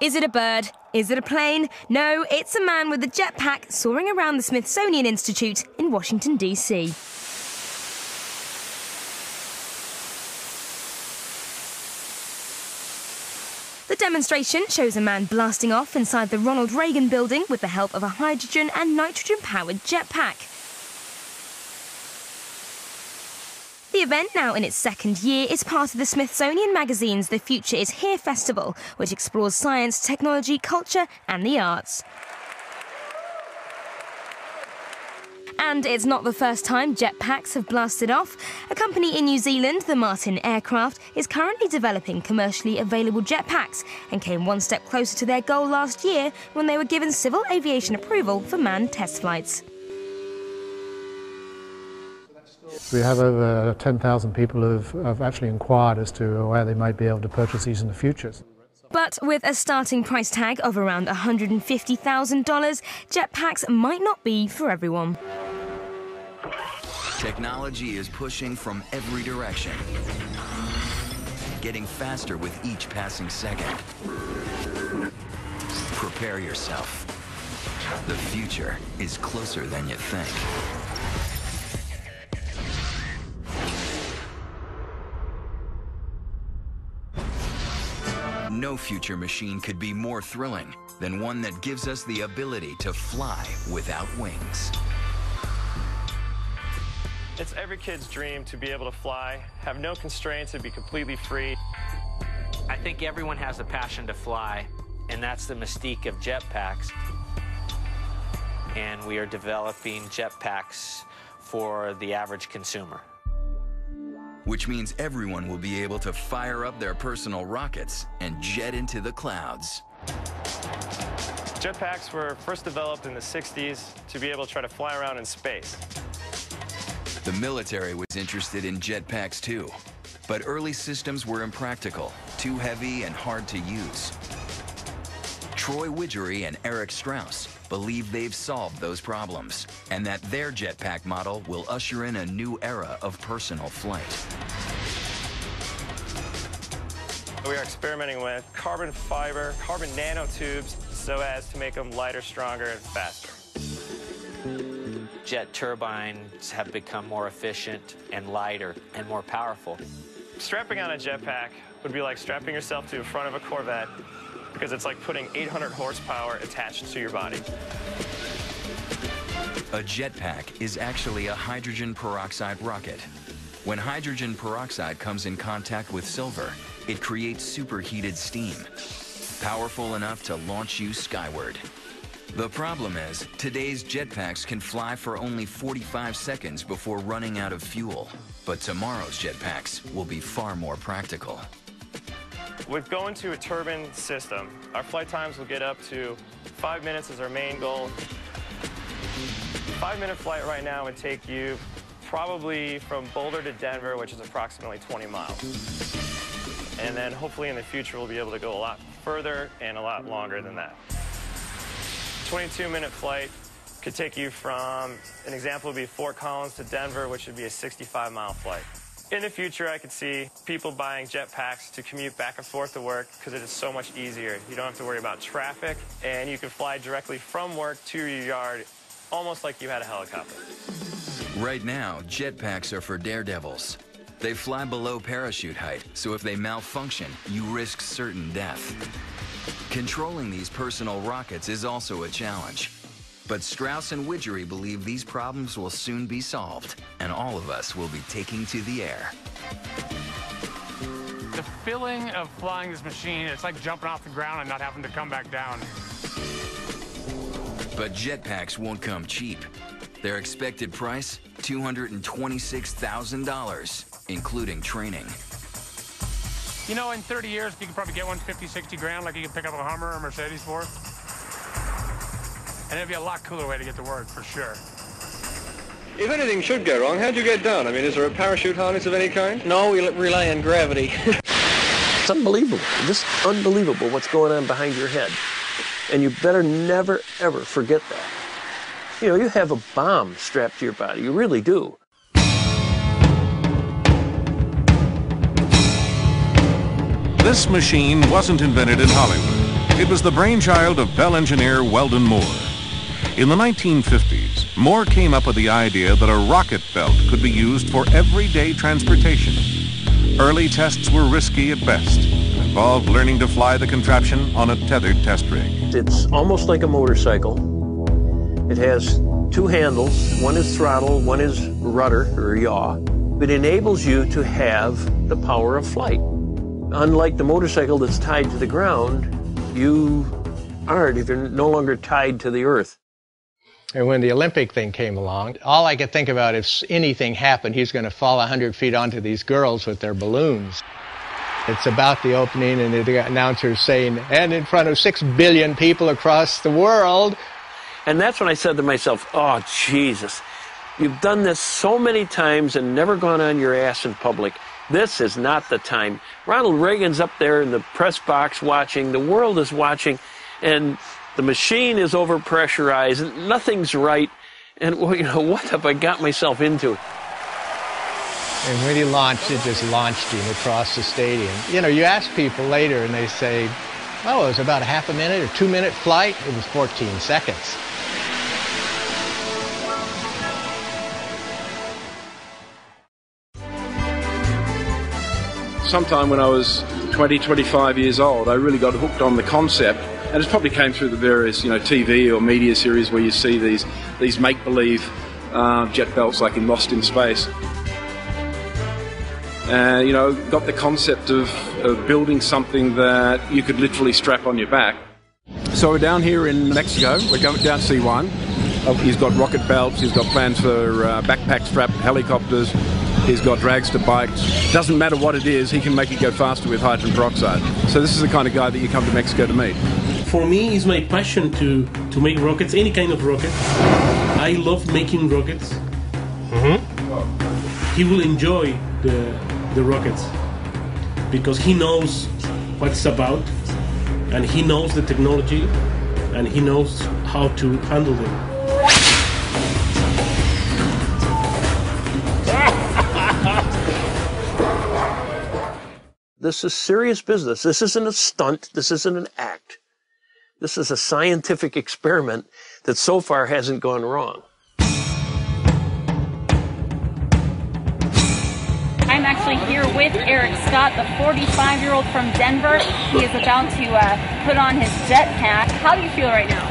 Is it a bird? Is it a plane? No, it's a man with a jetpack soaring around the Smithsonian Institute in Washington, D.C. The demonstration shows a man blasting off inside the Ronald Reagan building with the help of a hydrogen and nitrogen-powered jetpack. The event, now in its second year, is part of the Smithsonian Magazine's The Future Is Here festival, which explores science, technology, culture and the arts. And it's not the first time jetpacks have blasted off. A company in New Zealand, the Martin Aircraft, is currently developing commercially available jetpacks and came one step closer to their goal last year when they were given civil aviation approval for manned test flights. We have over 10,000 people who have actually inquired as to where they might be able to purchase these in the future. But with a starting price tag of around $150,000, jetpacks might not be for everyone. Technology is pushing from every direction, getting faster with each passing second. Prepare yourself. The future is closer than you think. No future machine could be more thrilling than one that gives us the ability to fly without wings. It's every kid's dream to be able to fly, have no constraints, and be completely free. I think everyone has a passion to fly, and that's the mystique of jetpacks. And we are developing jetpacks for the average consumer. Which means everyone will be able to fire up their personal rockets and jet into the clouds. Jetpacks were first developed in the 60s to be able to try to fly around in space. The military was interested in jetpacks too, but early systems were impractical, too heavy and hard to use. Troy Widgery and Eric Strauss believe they've solved those problems, and that their jetpack model will usher in a new era of personal flight. We are experimenting with carbon fiber, carbon nanotubes, so as to make them lighter, stronger, and faster. Jet turbines have become more efficient and lighter and more powerful. Strapping on a jetpack would be like strapping yourself to the front of a Corvette, because it's like putting 800 horsepower attached to your body. A jetpack is actually a hydrogen peroxide rocket. When hydrogen peroxide comes in contact with silver, it creates superheated steam, powerful enough to launch you skyward. The problem is, today's jetpacks can fly for only 45 seconds before running out of fuel. But tomorrow's jetpacks will be far more practical. With going to a turbine system, our flight times will get up to 5 minutes as our main goal. A 5-minute flight right now would take you probably from Boulder to Denver, which is approximately 20 miles. And then hopefully in the future we'll be able to go a lot further and a lot longer than that. 22-minute flight could take you from, an example would be Fort Collins to Denver, which would be a 65-mile flight. In the future, I could see people buying jetpacks to commute back and forth to work because it is so much easier. You don't have to worry about traffic, and you can fly directly from work to your yard, almost like you had a helicopter. Right now, jetpacks are for daredevils. They fly below parachute height, so if they malfunction, you risk certain death. Controlling these personal rockets is also a challenge. But Strauss and Widgery believe these problems will soon be solved, and all of us will be taking to the air. The feeling of flying this machine, it's like jumping off the ground and not having to come back down. But jetpacks won't come cheap. Their expected price, $226,000, including training. You know, in 30 years, you could probably get one 50, 60 grand, like you can pick up a Hummer or a Mercedes for. And it'd be a lot cooler way to get to work, for sure. If anything should go wrong, how'd you get down? I mean, is there a parachute harness of any kind? No, we rely on gravity. It's unbelievable, just unbelievable what's going on behind your head. And you better never, ever forget that. You know, you have a bomb strapped to your body, you really do. This machine wasn't invented in Hollywood. It was the brainchild of Bell engineer Weldon Moore. In the 1950s, Moore came up with the idea that a rocket belt could be used for everyday transportation. Early tests were risky at best and involved learning to fly the contraption on a tethered test rig. It's almost like a motorcycle. It has two handles. One is throttle, one is rudder or yaw. It enables you to have the power of flight. Unlike the motorcycle that's tied to the ground, you aren't if you're no longer tied to the earth. And when the Olympic thing came along, all I could think about, if anything happened, he's going to fall 100 feet onto these girls with their balloons. It's about the opening, and the announcer's saying, and in front of 6 billion people across the world. And that's when I said to myself, oh, Jesus, you've done this so many times and never gone on your ass in public. This is not the time. Ronald Reagan's up there in the press box watching. The world is watching, and the machine is overpressurized. Nothing's right. And, well, you know, what have I got myself into? And when he launched, it just launched him across the stadium. You know, you ask people later, and they say, oh, it was about a half a minute or 2 minute flight. It was 14 seconds. Sometime when I was 20, 25 years old, I really got hooked on the concept. And it probably came through the various, TV or media series where you see these make-believe jet belts like in Lost in Space. And, got the concept of building something that you could literally strap on your back. So we're down here in Mexico. We're going down C1. He's got rocket belts. He's got plans for backpack strapped helicopters. He's got dragster bikes. Doesn't matter what it is, he can make it go faster with hydrogen peroxide. So this is the kind of guy that you come to Mexico to meet. For me, it's my passion to make rockets, any kind of rocket. I love making rockets. He will enjoy the rockets because he knows what it's about, and he knows the technology, and he knows how to handle them. This is serious business. This isn't a stunt. This isn't an act. This is a scientific experiment that so far hasn't gone wrong. I'm actually here with Eric Scott, the 45-year-old from Denver. He is about to put on his Jetpack. How do you feel right now?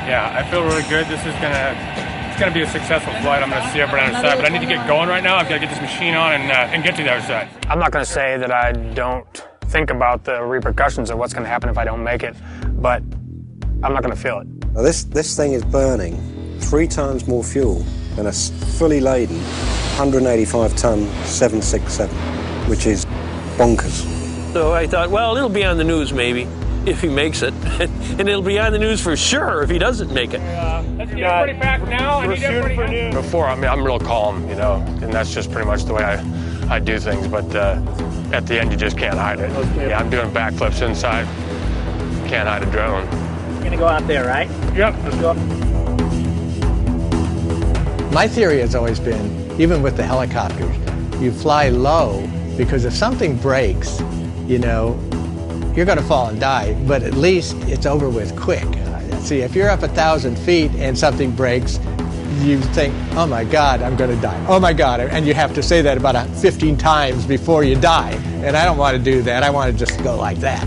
Yeah, I feel really good. It's gonna be a successful flight. I'm gonna see everybody on the side, but I need to get going right now. I've got to get this machine on and get to the other side. I'm not gonna say that I don't think about the repercussions of what's gonna happen if I don't make it, but I'm not gonna feel it. Now this thing is burning 3 times more fuel than a fully laden 185-ton 767, which is bonkers. So I thought, well, it'll be on the news maybe if he makes it, and it'll be on the news for sure if he doesn't make it. Let's get everybody back now. I need everybody for noon. Before, I'm real calm, and that's just pretty much the way I do things, but at the end you just can't hide it. Yeah, I'm doing backflips inside. Can't hide a drone. You're gonna go out there, right? Yep, let's go. My theory has always been, even with the helicopters, you fly low because if something breaks, you're going to fall and die, but at least it's over with quick. See, if you're up 1,000 feet and something breaks, you think, oh my God, I'm going to die. Oh my God, and you have to say that about 15 times before you die. And I don't want to do that. I want to just go like that.